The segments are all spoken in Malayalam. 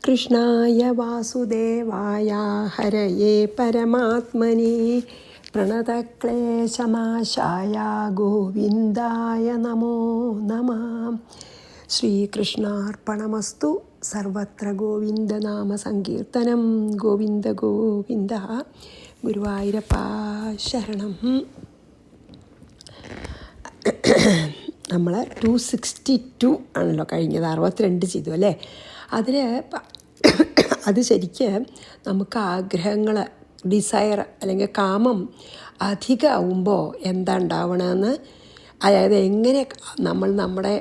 കൃഷ്ണായ വാസുദേവായ ഹരയേ പരമാത്മനി പ്രണതക്ലേശനാശായ ഗോവിന്ദായ നമോ നമഃ. ശ്രീകൃഷ്ണാർപ്പണമസ്തു. സർവത്ര ഗോവിന്ദനാമ സങ്കീർത്തനം. ഗോവിന്ദ ഗോവിന്ദ. ഗുരുവായൂരപ്പ ശരണം. നമ്മൾ 262 ആണല്ലോ കഴിഞ്ഞത്. 62 ചെയ്തു അല്ലേ. അത് ശരിക്ക് നമുക്ക് ആഗ്രഹങ്ങൾ, ഡിസയർ അല്ലെങ്കിൽ കാമം അധികമാവുമ്പോൾ എന്താ ഉണ്ടാവണമെന്ന്, അതായത് എങ്ങനെ നമ്മുടെ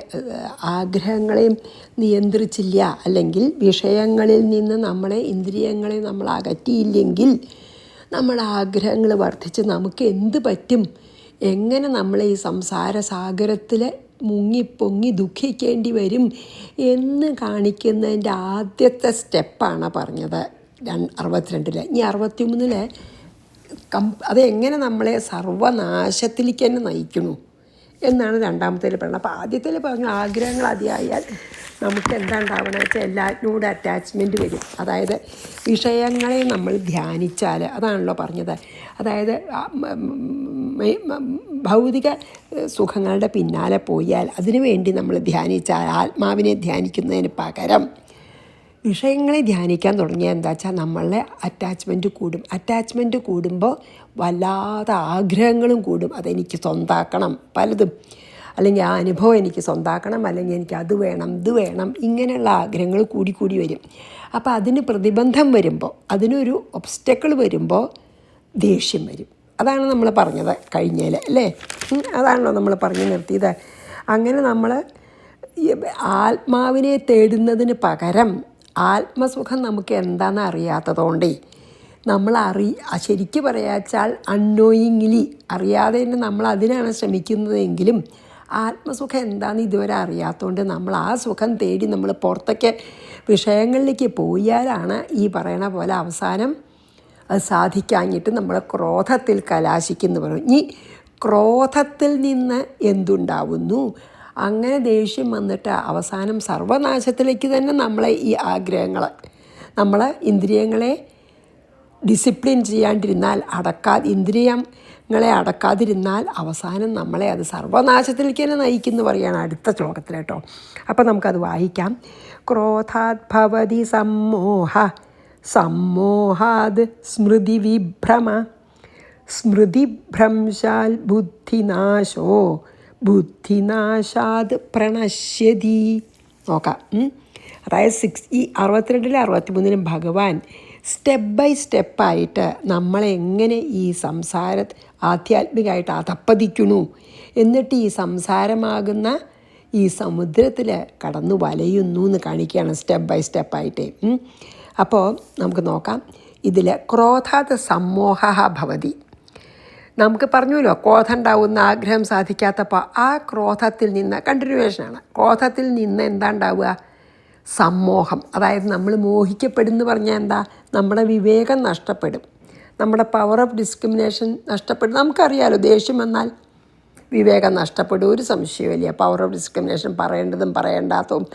ആഗ്രഹങ്ങളെയും നിയന്ത്രിച്ചില്ല, അല്ലെങ്കിൽ വിഷയങ്ങളിൽ നിന്ന് നമ്മളെ ഇന്ദ്രിയങ്ങളെ നമ്മൾ അകറ്റിയില്ലെങ്കിൽ നമ്മുടെ ആഗ്രഹങ്ങൾ വർദ്ധിച്ച് നമുക്ക് എന്ത് പറ്റും, എങ്ങനെ നമ്മൾ ഈ സംസാര സാഗരത്തിൽ മുങ്ങിപ്പൊങ്ങി ദുഃഖിക്കേണ്ടി വരും എന്ന് കാണിക്കുന്നതിൻ്റെ ആദ്യത്തെ സ്റ്റെപ്പാണ് പറഞ്ഞത് 62. ഇനി 63 അതെങ്ങനെ നമ്മളെ സർവനാശത്തിലേക്ക് തന്നെ നയിക്കുന്നു എന്നാണ് രണ്ടാമത്തേൽ പറയുന്നത്. അപ്പോൾ ആദ്യത്തേൽ പറഞ്ഞു ആഗ്രഹങ്ങൾ അതിയായാൽ നമുക്ക് എന്താ ഉണ്ടാവണമെന്ന് വെച്ചാൽ എല്ലാറ്റിനോട് അറ്റാച്ച്മെൻറ്റ് വരും. അതായത് വിഷയങ്ങളെ നമ്മൾ ധ്യാനിച്ചാൽ, അതാണല്ലോ പറഞ്ഞത്. അതായത് ഭൗതിക സുഖങ്ങളുടെ പിന്നാലെ പോയാൽ അതിനു വേണ്ടി നമ്മൾ ധ്യാനിച്ചാൽ, ആത്മാവിനെ ധ്യാനിക്കുന്നതിന് പകരം വിഷയങ്ങളെ ധ്യാനിക്കാൻ തുടങ്ങിയാൽ എന്താ വെച്ചാൽ നമ്മളുടെ അറ്റാച്ച്മെൻറ്റ് കൂടും. അറ്റാച്ച്മെൻറ്റ് കൂടുമ്പോൾ വല്ലാതെ ആഗ്രഹങ്ങളും കൂടും. അതെനിക്ക് സ്വന്തമാക്കണം പലതും, അല്ലെങ്കിൽ ആ അനുഭവം എനിക്ക് സ്വന്തമാക്കണം, അല്ലെങ്കിൽ എനിക്ക് അത് വേണം ഇത് വേണം, ഇങ്ങനെയുള്ള ആഗ്രഹങ്ങൾ കൂടി വരും. അപ്പോൾ അതിന് പ്രതിബന്ധം വരുമ്പോൾ, അതിനൊരു ഒബ്സ്റ്റക്കിൾ വരുമ്പോൾ ദേഷ്യം വരും. അതാണ് നമ്മൾ പറഞ്ഞത് കഴിഞ്ഞതിൽ അല്ലേ. അതാണല്ലോ നമ്മൾ പറഞ്ഞു നിർത്തിയത്. അങ്ങനെ നമ്മൾ ആത്മാവിനെ തേടുന്നതിന് പകരം ആത്മസുഖം നമുക്ക് എന്താണെന്ന് അറിയാത്തതുകൊണ്ടേ നമ്മൾ ശരിക്കും പറയാച്ചാൽ അൺനോയിങ്ലി, അറിയാതെ തന്നെ നമ്മൾ അതിനാണ് ശ്രമിക്കുന്നതെങ്കിലും ആത്മസുഖം എന്താണെന്ന് ഇതുവരെ അറിയാത്തതുകൊണ്ട് നമ്മൾ ആ സുഖം തേടി നമ്മൾ പുറത്തൊക്കെ വിഷയങ്ങളിലേക്ക് പോയാലാണ് ഈ പറയണ പോലെ അവസാനം അത് സാധിക്കാഞ്ഞിട്ട് നമ്മൾ ക്രോധത്തിൽ കലാശിക്കുന്നു പറയും. ഈ ക്രോധത്തിൽ നിന്ന് എന്തുണ്ടാവുന്നു, അങ്ങനെ ദേഷ്യം വന്നിട്ട് അവസാനം സർവനാശത്തിലേക്ക് തന്നെ നമ്മളെ ഈ ആഗ്രഹങ്ങൾ, നമ്മൾ ഇന്ദ്രിയങ്ങളെ ഡിസിപ്ലിൻ ചെയ്യാണ്ടിരുന്നാൽ, ഇന്ദ്രിയങ്ങളെ അടക്കാതിരുന്നാൽ അവസാനം നമ്മളെ അത് സർവനാശത്തിലേക്ക് തന്നെ നയിക്കുന്നു പറയുകയാണ് അടുത്ത ശ്ലോകത്തിൽ കേട്ടോ. അപ്പോൾ നമുക്കത് വായിക്കാം. ക്രോധാത് ഭവതി സമ്മോഹാത് സ്മൃതിവിഭ്രമ സ്മൃതിഭ്രംശാൽ ബുദ്ധിനാശാത് പ്രണശ്യതി. നോക്കാം. അതായത് 62 63 ഭഗവാൻ സ്റ്റെപ്പ് ബൈ സ്റ്റെപ്പായിട്ട് നമ്മളെങ്ങനെ ഈ ആധ്യാത്മികമായിട്ട് അധപ്പതിക്കുന്നു, എന്നിട്ട് ഈ സംസാരമാകുന്ന ഈ സമുദ്രത്തിൽ കടന്നു വലയുന്നു എന്ന് കാണിക്കുകയാണ് സ്റ്റെപ്പ് ബൈ സ്റ്റെപ്പായിട്ട്. അപ്പോൾ നമുക്ക് നോക്കാം. ഇതിൽ ക്രോധാത് സമ്മോഹ ഭവതി. നമുക്ക് പറഞ്ഞല്ലോ ക്രോധം ഉണ്ടാവുന്ന, ആഗ്രഹം സാധിക്കാത്തപ്പോൾ ആ ക്രോധത്തിൽ നിന്ന് കണ്ടിന്യൂവേഷനാണ്. ക്രോധത്തിൽ നിന്ന് എന്താ ഉണ്ടാവുക? സമ്മോഹം. അതായത് നമ്മൾ മോഹിക്കപ്പെടുന്നു പറഞ്ഞാൽ എന്താ? നമ്മുടെ വിവേകം നഷ്ടപ്പെടും, നമ്മുടെ പവർ ഓഫ് ഡിസ്ക്രിമിനേഷൻ നഷ്ടപ്പെടും. നമുക്കറിയാലോ ദേഷ്യം വന്നാൽ വിവേകം നഷ്ടപ്പെടും, ഒരു സംശയമില്ല. പവർ ഓഫ് ഡിസ്ക്രിമിനേഷൻ, പറയേണ്ടതും പറയേണ്ടാത്തതും,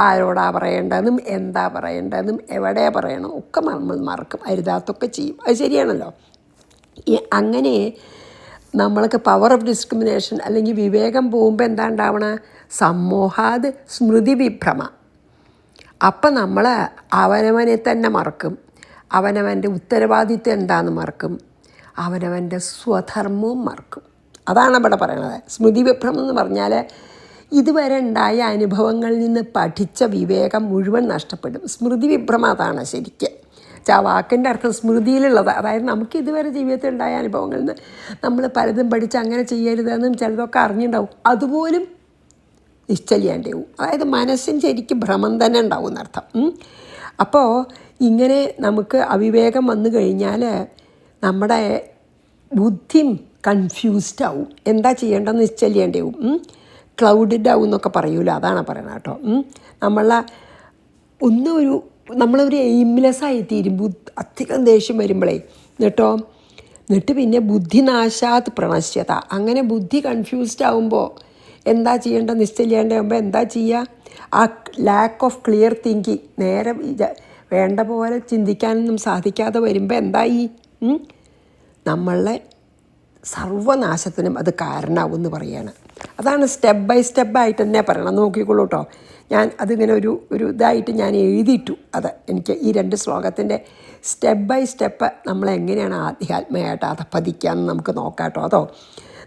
ആരോടാ പറയേണ്ടതെന്നും എന്താ പറയേണ്ടതെന്നും എവിടെ പറയണം ഒക്കെ നമ്മൾ മറക്കും, അരുതാത്തൊക്കെ ചെയ്യും. അത് ശരിയാണല്ലോ. അങ്ങനെ നമ്മൾക്ക് പവർ ഓഫ് ഡിസ്ക്രിമിനേഷൻ അല്ലെങ്കിൽ വിവേകം പോകുമ്പോൾ എന്താ ഉണ്ടാവണ? സമ്മോഹാത് സ്മൃതിവിഭ്രമ. അപ്പം നമ്മൾ അവനവനെ തന്നെ മറക്കും, അവനവൻ്റെ ഉത്തരവാദിത്വം എന്താണെന്ന് മറക്കും, അവനവൻ്റെ സ്വധർമ്മവും മറക്കും. അതാണ് ഇവിടെ പറയണത്. സ്മൃതിവിഭ്രമം എന്ന് പറഞ്ഞാൽ ഇതുവരെ ഉണ്ടായ അനുഭവങ്ങളിൽ നിന്ന് പഠിച്ച വിവേകം മുഴുവൻ നഷ്ടപ്പെടും. സ്മൃതിവിഭ്രമം അതാണ് ശരിക്ക്. ആ വാക്കിൻ്റെ അർത്ഥം സ്മൃതിയിലുള്ളത്. അതായത് നമുക്ക് ഇതുവരെ ജീവിതത്തിൽ ഉണ്ടായ അനുഭവങ്ങളിൽ നിന്ന് നമ്മൾ പലതും പഠിച്ച് അങ്ങനെ ചെയ്യരുതെന്നും ചിലതൊക്കെ അറിഞ്ഞിട്ടുണ്ടാവും, അതുപോലും നിശ്ചല്യാണ്ടാവും. അതായത് മനസ്സിന് ശരിക്കും ഭ്രമം തന്നെ ഉണ്ടാവും എന്നർത്ഥം. അപ്പോൾ ഇങ്ങനെ നമുക്ക് അവിവേകം വന്നു കഴിഞ്ഞാൽ നമ്മുടെ ബുദ്ധിയും കൺഫ്യൂസ്ഡ് ആവും, എന്താ ചെയ്യേണ്ടതെന്ന് നിശ്ചല്യാണ്ടാവും, ക്ലൗഡിഡ് ആവും എന്നൊക്കെ പറയൂല. അതാണ് പറയണത് കേട്ടോ. നമ്മളൊരു എയിംലെസ് ആയിത്തീരും അധികം ദേഷ്യം വരുമ്പോഴേ. എന്നിട്ട് പിന്നെ ബുദ്ധിനാശാത് പ്രണശ്യത. അങ്ങനെ ബുദ്ധി കൺഫ്യൂസ്ഡ് ആവുമ്പോൾ എന്താ ചെയ്യേണ്ടത് നിശ്ചയില്ലാണ്ടാകുമ്പോൾ എന്താ ചെയ്യുക? ആ ലാക്ക് ഓഫ് ക്ലിയർ തിങ്കിങ്, നേരെ വേണ്ട പോലെ ചിന്തിക്കാനൊന്നും സാധിക്കാതെ വരുമ്പോൾ എന്തായി, നമ്മളെ സർവനാശത്തിനും അത് കാരണമാവും എന്ന് പറയുകയാണ്. അതാണ് സ്റ്റെപ്പ് ബൈ സ്റ്റെപ്പായിട്ട് തന്നെ പറയണം. നോക്കിക്കോളൂ കേട്ടോ, ഞാൻ അതിങ്ങനെ ഒരു ഇതായിട്ട് ഞാൻ എഴുതിയിട്ടു. അത് എനിക്ക് ഈ 2 ശ്ലോകത്തിൻ്റെ സ്റ്റെപ്പ് ബൈ സ്റ്റെപ്പ് നമ്മളെങ്ങനെയാണ് ആധ്യാത്മമായിട്ട് അധപ്പതിക്കാമെന്ന് നമുക്ക് നോക്കാം കേട്ടോ. അതോ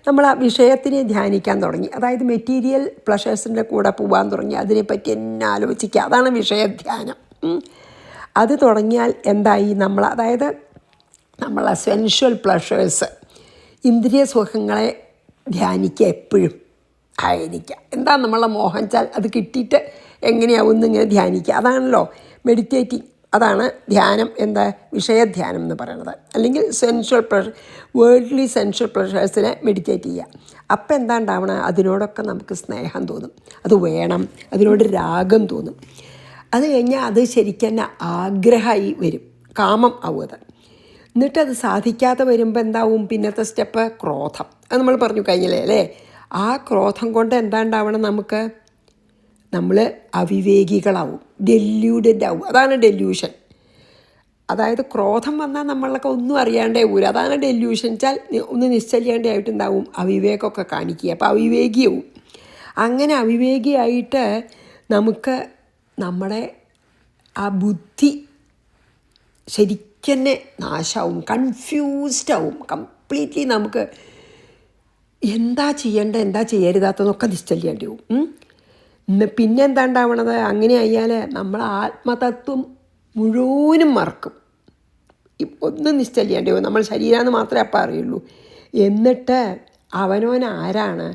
നമ്മൾ ആ വിഷയത്തിനെ ധ്യാനിക്കാൻ തുടങ്ങി, അതായത് മെറ്റീരിയൽ പ്ലഷേഴ്സിൻ്റെ കൂടെ പോകാൻ തുടങ്ങി, അതിനെപ്പറ്റി എന്നെ ആലോചിക്കുക, അതാണ് വിഷയധ്യാനം. അത് തുടങ്ങിയാൽ എന്തായി, അതായത് നമ്മളെ സെൻഷ്വൽ പ്ലഷേഴ്സ്, ഇന്ദ്രിയ സുഖങ്ങളെ ധ്യാനിക്കുക, എപ്പോഴും ആയിരിക്കുക. എന്താ നമ്മളെ മോഹം വെച്ചാൽ അത് കിട്ടിയിട്ട് എങ്ങനെയാവും എന്നിങ്ങനെ ധ്യാനിക്കുക. അതാണല്ലോ മെഡിറ്റേറ്റിംഗ്, അതാണ് ധ്യാനം. എന്താ വിഷയധ്യാനം എന്ന് പറയുന്നത്. അല്ലെങ്കിൽ സെൻഷ്വൽ പ്ലഷർ, വേൾഡ്ലി സെൻഷ്വൽ പ്ലഷേഴ്സിനെ മെഡിറ്റേറ്റ് ചെയ്യുക. അപ്പം എന്താ ഉണ്ടാവണം, അതിനോടൊക്കെ നമുക്ക് സ്നേഹം തോന്നും, അത് വേണം, അതിനോട് രാഗം തോന്നും. അത് കഴിഞ്ഞാൽ അത് ശരിക്കും തന്നെ ആഗ്രഹമായി വരും, കാമം ആവും അത്. എന്നിട്ടത് സാധിക്കാതെ വരുമ്പോൾ എന്താവും പിന്നത്തെ സ്റ്റെപ്പ്, ക്രോധം. അത് നമ്മൾ പറഞ്ഞു കഴിഞ്ഞില്ലേ അല്ലേ. ആ ക്രോധം കൊണ്ട് എന്താ ഉണ്ടാവണം, നമ്മൾ അവിവേകികളാവും, ഡെല്യൂഡഡ് ആവും. അതാണ് ഡെല്യൂഷൻ. അതായത് ക്രോധം വന്നാൽ നമ്മളൊക്കെ ഒന്നും അറിയാണ്ടേ പോരും. അതാണ് ഡെല്യൂഷൻ വെച്ചാൽ ഒന്ന് നിശ്ചല്യാണ്ടായിട്ടുണ്ടാവും, അവിവേകമൊക്കെ കാണിക്കുക. അപ്പോൾ അവിവേകിയാവും. അങ്ങനെ അവിവേകിയായിട്ട് നമുക്ക് നമ്മുടെ ആ ബുദ്ധി ശരിക്കും നാശാവും, കൺഫ്യൂസ്ഡാവും കംപ്ലീറ്റ്ലി. നമുക്ക് എന്താ ചെയ്യേണ്ടത് എന്താ ചെയ്യരുതാത്തതെന്നൊക്കെ നിശ്ചല്യാണ്ടി ആവും. പിന്നെ എന്താ ഉണ്ടാവണത്, അങ്ങനെ ആയാൽ നമ്മൾ ആത്മതത്വം മുഴുവനും മറക്കും, ഒന്നും നിശ്ചല്യാണ്ടി ആവും. നമ്മൾ ശരീരമെന്ന് മാത്രമേ അപ്പം അറിയുള്ളൂ. എന്നിട്ട് അവനവൻ ആരാണ്,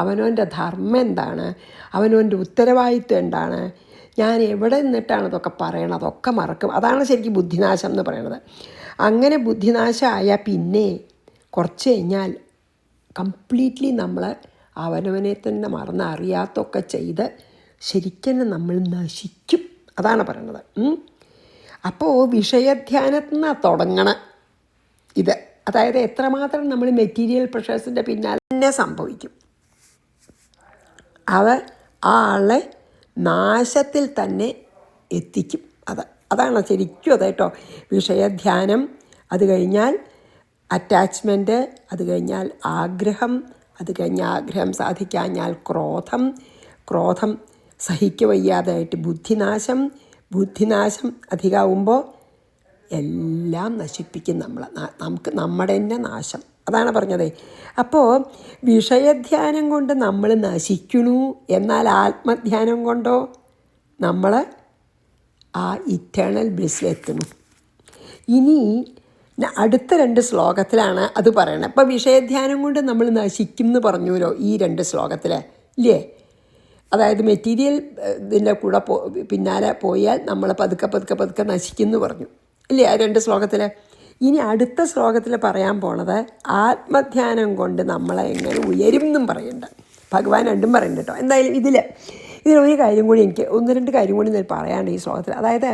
അവനവൻ്റെ ധർമ്മം എന്താണ്, അവനവൻ്റെ ഉത്തരവാദിത്വം എന്താണ്, ഞാൻ എവിടെ നിന്നിട്ടാണ് ഇതൊക്കെ പറയണത്, അതൊക്കെ മറക്കും. അതാണ് ശരിക്കും ബുദ്ധിനാശം എന്ന് പറയണത്. അങ്ങനെ ബുദ്ധിനാശമായ പിന്നെ കുറച്ച് കഴിഞ്ഞാൽ കംപ്ലീറ്റ്ലി നമ്മൾ അവനവനെ തന്നെ മറന്ന് അറിയാത്തൊക്കെ ചെയ്ത് ശരിക്കും നമ്മൾ നശിക്കും. അതാണ് പറയണത്. അപ്പോൾ വിഷയധ്യാനത്തിൽ നിന്നാണ് തുടങ്ങണം ഇത്. അതായത് എത്രമാത്രം നമ്മൾ മെറ്റീരിയൽ പ്രഷേഴ്സിൻ്റെ പിന്നാലെ തന്നെ സംഭവിക്കും, അത് ആ ആളെ നാശത്തിൽ തന്നെ എത്തിക്കും. അതാണ് ശരിക്കും അത് കേട്ടോ. വിഷയധ്യാനം, അത് കഴിഞ്ഞാൽ അറ്റാച്ച്മെൻറ്റ്, അത് കഴിഞ്ഞാൽ ആഗ്രഹം, അത് കഴിഞ്ഞാൽ ആഗ്രഹം സാധിക്കാഞ്ഞാൽ ക്രോധം സഹിക്കവയ്യാതായിട്ട് ബുദ്ധിനാശം അധികമാകുമ്പോൾ എല്ലാം നശിപ്പിക്കും നമ്മുടെ തന്നെ നാശം. അതാണ് പറഞ്ഞത്. അപ്പോൾ വിഷയധ്യാനം കൊണ്ട് നമ്മൾ നശിക്കണു, എന്നാൽ ആത്മധ്യാനം കൊണ്ടോ നമ്മൾ ആ ഇറ്റേണൽ ബ്ലിസ്സിലെത്തുന്നു. ഇനി അടുത്ത 2 ശ്ലോകത്തിലാണ് അത് പറയണത്. അപ്പോൾ വിഷയധ്യാനം കൊണ്ട് നമ്മൾ നശിക്കും എന്ന് പറഞ്ഞുല്ലോ ഈ 2 ശ്ലോകത്തിൽ ഇല്ലേ. അതായത് മെറ്റീരിയൽ ഇതിൻ്റെ കൂടെ പിന്നാലെ പോയാൽ നമ്മൾ പതുക്കെ നശിക്കുമെന്ന് പറഞ്ഞു ഇല്ലേ ആ 2 ശ്ലോകത്തിൽ. ഇനി അടുത്ത ശ്ലോകത്തിൽ പറയാൻ പോണത് ആത്മധ്യാനം കൊണ്ട് നമ്മളെ എങ്ങനെ ഉയരും എന്നും പറയുന്നുണ്ട്. ഭഗവാൻ രണ്ടും പറയുന്നുണ്ട് കേട്ടോ. എന്തായാലും ഇതിലൊരു കാര്യം കൂടി എനിക്ക് 1-2 കാര്യം കൂടി ഞാൻ പറയാനുണ്ട് ഈ ശ്ലോകത്തിൽ. അതായത്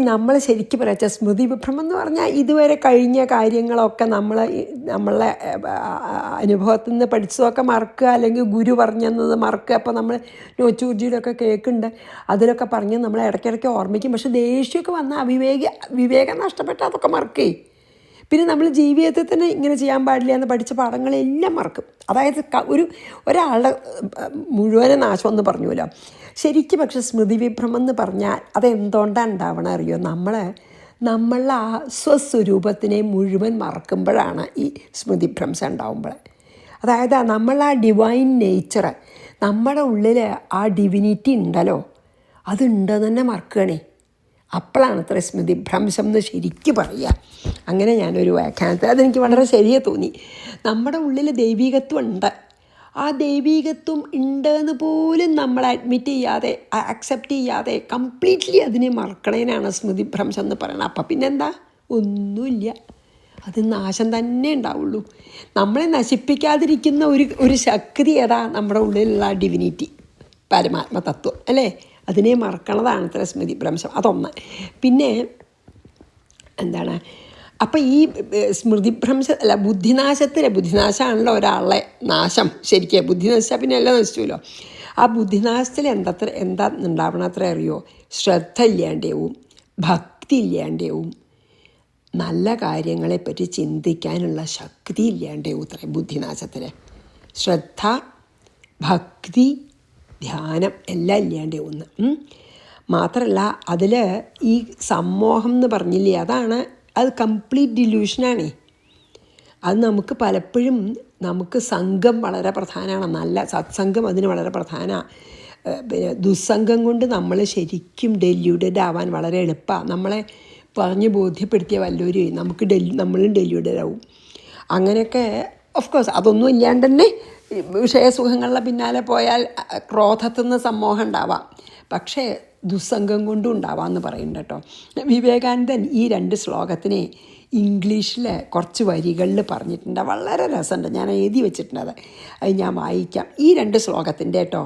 നമ്മൾ ശരിക്കും പറയാ സ്മൃതി വിഭ്രമം എന്ന് പറഞ്ഞാൽ ഇതുവരെ കഴിഞ്ഞ കാര്യങ്ങളൊക്കെ നമ്മളെ അനുഭവത്തിൽ നിന്ന് പഠിച്ചതൊക്കെ മറക്കുക, അല്ലെങ്കിൽ ഗുരു പറഞ്ഞത് മറക്കുക. അപ്പോൾ നമ്മൾ നോച്ചൂർജിയിലൊക്കെ കേൾക്കുന്നുണ്ട്, അതിലൊക്കെ പറഞ്ഞ് നമ്മൾ ഇടയ്ക്കിടയ്ക്ക് ഓർമ്മിക്കും. പക്ഷെ ദേഷ്യമൊക്കെ വന്നാൽ വിവേകം നഷ്ടപ്പെട്ടാൽ അതൊക്കെ മറക്കേ. പിന്നെ നമ്മൾ ജീവിതത്തിൽ തന്നെ ഇങ്ങനെ ചെയ്യാൻ പാടില്ല എന്ന് പഠിച്ച പാഠങ്ങളെല്ലാം മറക്കും. അതായത് ഒരാളുടെ മുഴുവനും നാശമെന്ന് പറഞ്ഞുല്ലോ ശരിക്കും. പക്ഷെ സ്മൃതി വിഭ്രമം എന്ന് പറഞ്ഞാൽ അതെന്തുകൊണ്ടാണ് ഉണ്ടാവണം അറിയോ, നമ്മളുടെ ആ സ്വസ്വരൂപത്തിനെ മുഴുവൻ മറക്കുമ്പോഴാണ് ഈ സ്മൃതിഭ്രംശം ഉണ്ടാവുമ്പോൾ. അതായത് നമ്മളാ ഡിവൈൻ നേച്ചർ, നമ്മുടെ ഉള്ളിൽ ആ ഡിവിനിറ്റി ഉണ്ടല്ലോ, അതുണ്ടെന്ന് തന്നെ മറക്കുകയാണേ. അപ്പോഴാണ് അത്ര സ്മൃതിഭ്രംശം എന്ന് ശരിക്കും പറയുക. അങ്ങനെ ഞാനൊരു വ്യാഖ്യാനത്തിൽ അതെനിക്ക് വളരെ ശരിയെ തോന്നി. നമ്മുടെ ഉള്ളിൽ ദൈവികത്വം ഉണ്ട്, ആ ദൈവികത്വം ഉണ്ടെന്ന് പോലും നമ്മൾ അഡ്മിറ്റ് ചെയ്യാതെ അക്സെപ്റ്റ് ചെയ്യാതെ കംപ്ലീറ്റ്ലി അതിനെ മറക്കണേനാണ് സ്മൃതിഭ്രംശം എന്ന് പറയുന്നത്. അപ്പം പിന്നെന്താ, ഒന്നുമില്ല, അത് നാശം തന്നെ ഉണ്ടാവുള്ളൂ. നമ്മളെ നശിപ്പിക്കാതിരിക്കുന്ന ഒരു ശക്തി ഏതാ, നമ്മുടെ ഉള്ളിലുള്ള ഡിവിനിറ്റി, പരമാത്മതത്വം അല്ലേ. അതിനെ മറക്കണതാണ് അത്ര സ്മൃതിഭ്രംശം. അതൊന്ന്. പിന്നെ എന്താണ്, അപ്പം ഈ ബുദ്ധിനാശമാണല്ലോ ഒരാളെ നാശം. ശരിക്കും ബുദ്ധി നശിച്ചാൽ പിന്നെ എല്ലാം നശിച്ചുല്ലോ. ആ ബുദ്ധിനാശത്തിൽ എന്താ ഉണ്ടാവണം അത്ര അറിയോ, ശ്രദ്ധ ഇല്ലാണ്ടാവും, ഭക്തി ഇല്ലാണ്ടാവും, നല്ല കാര്യങ്ങളെപ്പറ്റി ചിന്തിക്കാനുള്ള ശക്തി ഇല്ലാണ്ടാവും. ഇത്രയും ബുദ്ധിനാശത്തിൽ ശ്രദ്ധ, ഭക്തി, ധ്യാനം എല്ലാം ഇല്ലാണ്ടാവുന്നു. മാത്രമല്ല അതിൽ ഈ സമ്മോഹം എന്ന് പറഞ്ഞില്ലേ, അത് കംപ്ലീറ്റ് ഡിലൂഷനാണേ. അത് നമുക്ക് പലപ്പോഴും നമുക്ക് സംഘം വളരെ പ്രധാനമാണ്, നല്ല സത്സംഗം അതിന് വളരെ പ്രധാനമാണ്. പിന്നെ ദുസ്സംഗം കൊണ്ട് നമ്മൾ ശരിക്കും ഡെല്യൂഡഡ് ആവാൻ വളരെ എളുപ്പമാണ്. നമ്മളെ പറഞ്ഞ് ബോധ്യപ്പെടുത്തിയ വല്ലവരും നമ്മളും ഡെല്യൂഡഡ് ആവും. അങ്ങനെയൊക്കെ ഓഫ് കോഴ്സ് അതൊന്നും ഇല്ലാണ്ട് തന്നെ വിഷയസുഖങ്ങളുടെ പിന്നാലെ പോയാൽ ക്രോധത്തിൽ നിന്ന് സമ്മോഹം ഉണ്ടാവാം. പക്ഷേ ദുസ്സംഗം കൊണ്ടും ഉണ്ടാവാമെന്ന് പറയുന്നുണ്ട് കേട്ടോ. വിവേകാനന്ദൻ ഈ 2 ശ്ലോകത്തിനെ ഇംഗ്ലീഷിൽ കുറച്ച് വരികളിൽ പറഞ്ഞിട്ടുണ്ട്. വളരെ രസമുണ്ട്, ഞാൻ എഴുതി വെച്ചിട്ടുണ്ട്. അത് ഞാൻ വായിക്കാം. ഈ 2 ശ്ലോകത്തിൻ്റെ കേട്ടോ,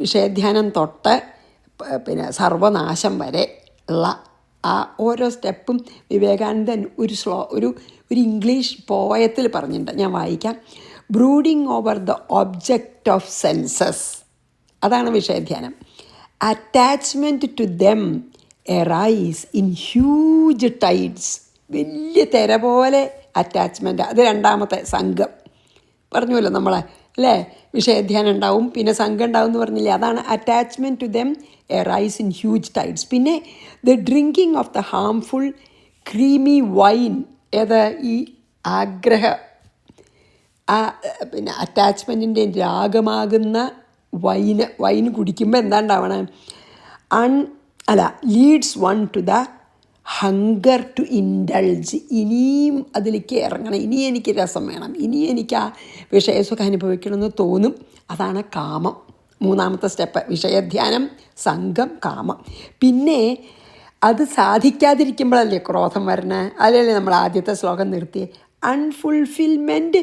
വിഷയധ്യാനം തൊട്ട് പിന്നെ സർവനാശം വരെ ഉള്ള ആ ഓരോ സ്റ്റെപ്പും വിവേകാനന്ദൻ ഒരു ഇംഗ്ലീഷ് പോയത്തിൽ പറഞ്ഞിട്ടുണ്ട്. ഞാൻ വായിക്കാം. Brooding over the object of senses, അതാണ് വിഷയധ്യാനം. Attachment to them arise in huge tides, വലിയ തിര പോലെ അറ്റാച്ച്മെൻറ്റ്. അത് രണ്ടാമത്തെ സംഘം പറഞ്ഞുവല്ലോ നമ്മളെ, അല്ലേ? വിഷയധ്യാനം ഉണ്ടാവും, പിന്നെ സംഘം ഉണ്ടാവും എന്ന് പറഞ്ഞില്ലേ, അതാണ് attachment to them arise in huge tides. പിന്നെ the drinking of the harmful creamy wine, ഈ പിന്നെ അറ്റാച്ച്മെൻറ്റിൻ്റെ രാഗമാകുന്ന വൈൻ കുടിക്കുമ്പോൾ എന്താ ഉണ്ടാവണം? Leads one to the hunger to indulge. ഇനിയും അതിലേക്ക് ഇറങ്ങണം, ഇനി എനിക്ക് രസം വേണം, ഇനി എനിക്ക് ആ വിഷയസുഖം അനുഭവിക്കണമെന്ന് തോന്നും. അതാണ് കാമം. 3ാമത്തെ സ്റ്റെപ്പ് വിഷയധ്യാനം, സംഘം, കാമം. പിന്നെ അത് സാധിക്കാതിരിക്കുമ്പോഴല്ലേ ക്രോധം വരണേ. അതിലല്ലേ നമ്മൾ ആദ്യത്തെ ശ്ലോകം നിർത്തി. അൺഫുൾഫിൽമെൻറ്റ്